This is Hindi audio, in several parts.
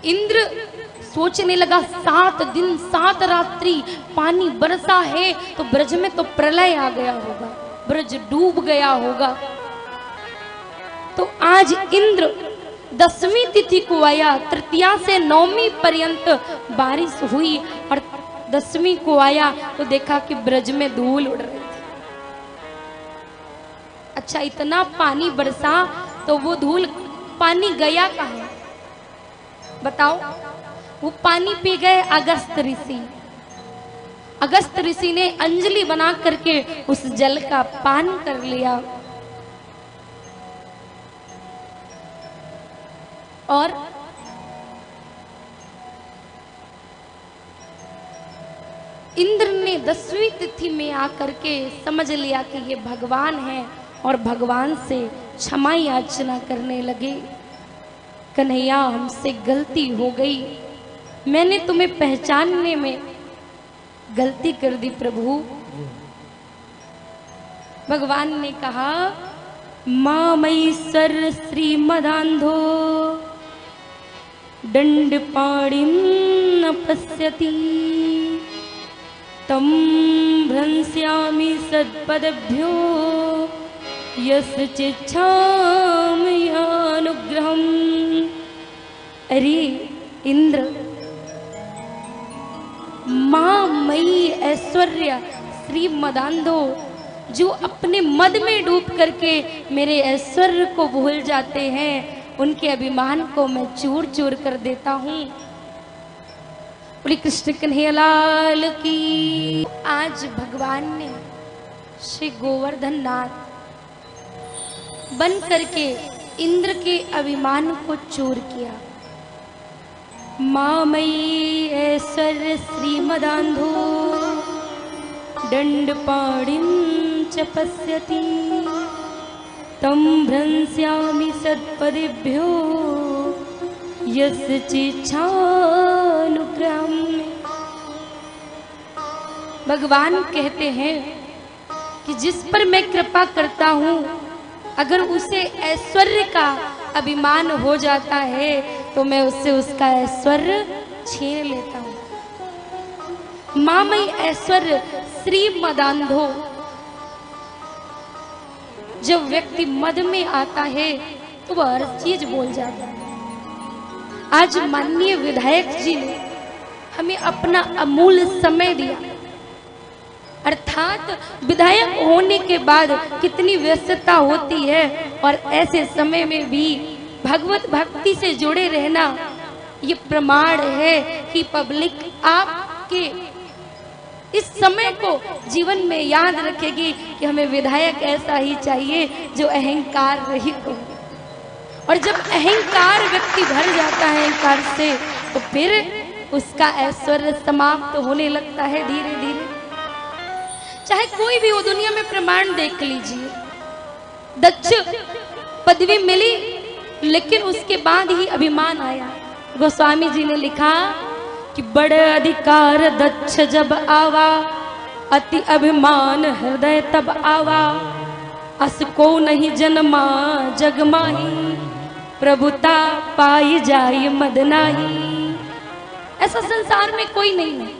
इंद्र सोचने लगा 7 दिन 7 रात्रि पानी बरसा है तो ब्रज में तो प्रलय आ गया होगा, ब्रज डूब गया होगा। तो आज इंद्र 10वीं तिथि को आया, तृतीया से 9वीं पर्यंत बारिश हुई और 10वीं को आया तो देखा कि ब्रज में धूल उड़ रही थी। अच्छा, इतना पानी बरसा तो वो धूल पानी गया कहाँ बताओ? वो पानी पी गए अगस्त ऋषि। अगस्त ऋषि ने अंजलि बना करके उस जल का पान कर लिया और इंद्र ने 10वीं तिथि में आकर के समझ लिया कि ये भगवान है और भगवान से क्षमा याचना करने लगे। कन्हैया, हमसे गलती हो गई, मैंने तुम्हें पहचानने में गलती कर दी प्रभु। भगवान ने कहा, मामईश्वर श्रीमदान्धो दंडपाणिं न पश्यति तम भ्रंस्यामि सत्पदभ्यो यस्चिच्छामि अनुग्रहम्। अरे इंद्र, मां मई ऐश्वर्य श्री मदान्धो, जो अपने मद में डूब करके मेरे ऐश्वर्य को भूल जाते हैं, उनके अभिमान को मैं चूर चूर कर देता हूँ। बोली कृष्ण कन्हैया लाल की। आज भगवान ने श्री गोवर्धन नाथ बन करके इंद्र के अभिमान को चूर किया। मामयी ऐश्वर्य श्रीमदान्धो दंडपाणिं च पश्यति तं भ्रंस्यामि सत्पदेभ्यो यस्चिच्छानुग्रहम्। भगवान कहते हैं कि जिस पर मैं कृपा करता हूँ, अगर उसे ऐश्वर्य का अभिमान हो जाता है तो मैं उससे उसका ऐश्वर्य छीन लेता हूँ। मामयी ऐश्वर्य श्रीमदान्धो, जब व्यक्ति मद में आता है तो वह हर चीज बोल जाता है। आज माननीय विधायक जी ने हमें अपना अमूल्य समय दिया, अर्थात विधायक होने के बाद कितनी व्यस्तता होती है और ऐसे समय में भी भगवत भक्ति से जुड़े रहना ये प्रमाण है कि पब्लिक आपके इस समय को जीवन में याद रखेगी कि हमें विधायक ऐसा ही चाहिए जो अहंकार रहित हो। और जब अहंकार व्यक्ति भर जाता है अहंकार से, तो फिर उसका ऐश्वर्य समाप्त होने लगता है धीरे धीरे। चाहे कोई भी हो, दुनिया में प्रमाण देख लीजिए, दक्ष पदवी मिली लेकिन उसके बाद ही अभिमान आया। गोस्वामी जी ने लिखा कि बड़े अधिकार दक्ष जब आवा, अति अभिमान हृदय तब आवा, अस को नहीं जन्मा जग माही, प्रभुता पाई जाय मद नाही। ऐसा संसार में कोई नहीं है,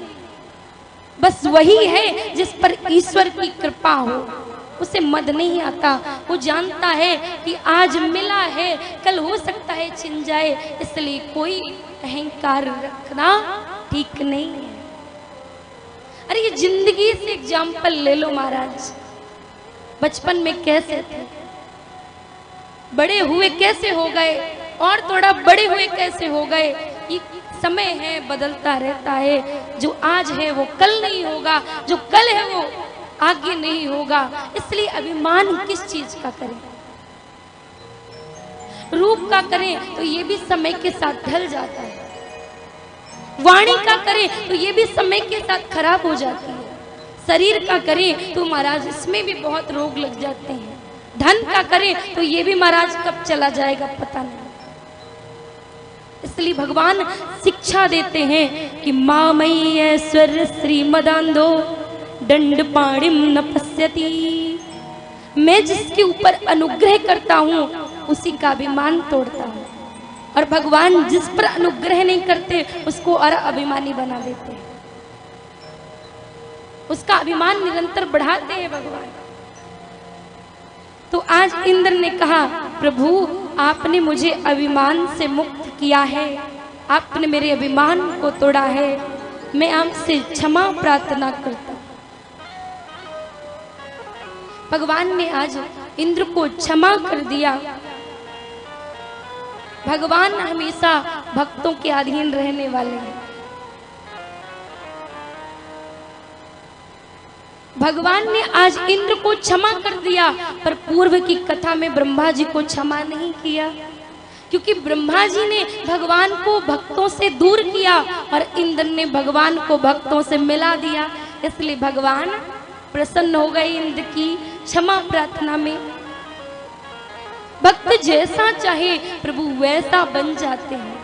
बस वही है जिस पर ईश्वर की कृपा हो, उसे मद नहीं आता। वो जानता है कि आज मिला है कल हो सकता है छिन जाए, इसलिए कोई अहंकार रखना ठीक नहीं है। अरे ये जिंदगी से एग्जाम्पल ले लो महाराज, बचपन में कैसे थे, बड़े हुए कैसे हो गए, और थोड़ा बड़े हुए कैसे हो गए। ये समय है, बदलता रहता है। जो आज है वो कल नहीं होगा, जो कल है वो आगे नहीं होगा। इसलिए अभिमान किस चीज का करें, रूप का करें तो ये भी समय के साथ ढल जाता है, वाणी का करें तो ये भी समय के साथ खराब हो जाती है, शरीर का करें तो महाराज इसमें भी बहुत रोग लग जाते हैं, धन का करें तो ये भी महाराज कब चला जाएगा पता नहीं। इसलिए भगवान शिक्षा देते हैं कि मामयी ऐश्वर्य श्रीमदान्धो दंडपाणिं न पश्यति। मैं जिसके ऊपर अनुग्रह करता हूँ उसी का अभिमान तोड़ता हूँ। और भगवान जिस पर अनुग्रह नहीं करते उसको और अभिमानी बना देते हैं, उसका अभिमान निरंतर बढ़ाते हैं भगवान। तो आज इंद्र ने कहा, प्रभु आपने मुझे अभिमान से मुक्त किया है, आपने मेरे अभिमान को तोड़ा है, मैं आपसे क्षमा प्रार्थना करता हूं। भगवान ने आज इंद्र को क्षमा कर दिया। भगवान हमेशा भक्तों के अधीन रहने वाले हैं। भगवान ने आज इंद्र को क्षमा कर दिया, पर पूर्व की कथा में ब्रह्मा जी को क्षमा नहीं किया, क्योंकि ब्रह्मा जी ने भगवान को भक्तों से दूर किया और इंद्र ने भगवान को भक्तों से मिला दिया। इसलिए भगवान प्रसन्न हो गए इंद्र की क्षमा प्रार्थना में। भक्त जैसा चाहे प्रभु वैसा बन जाते हैं।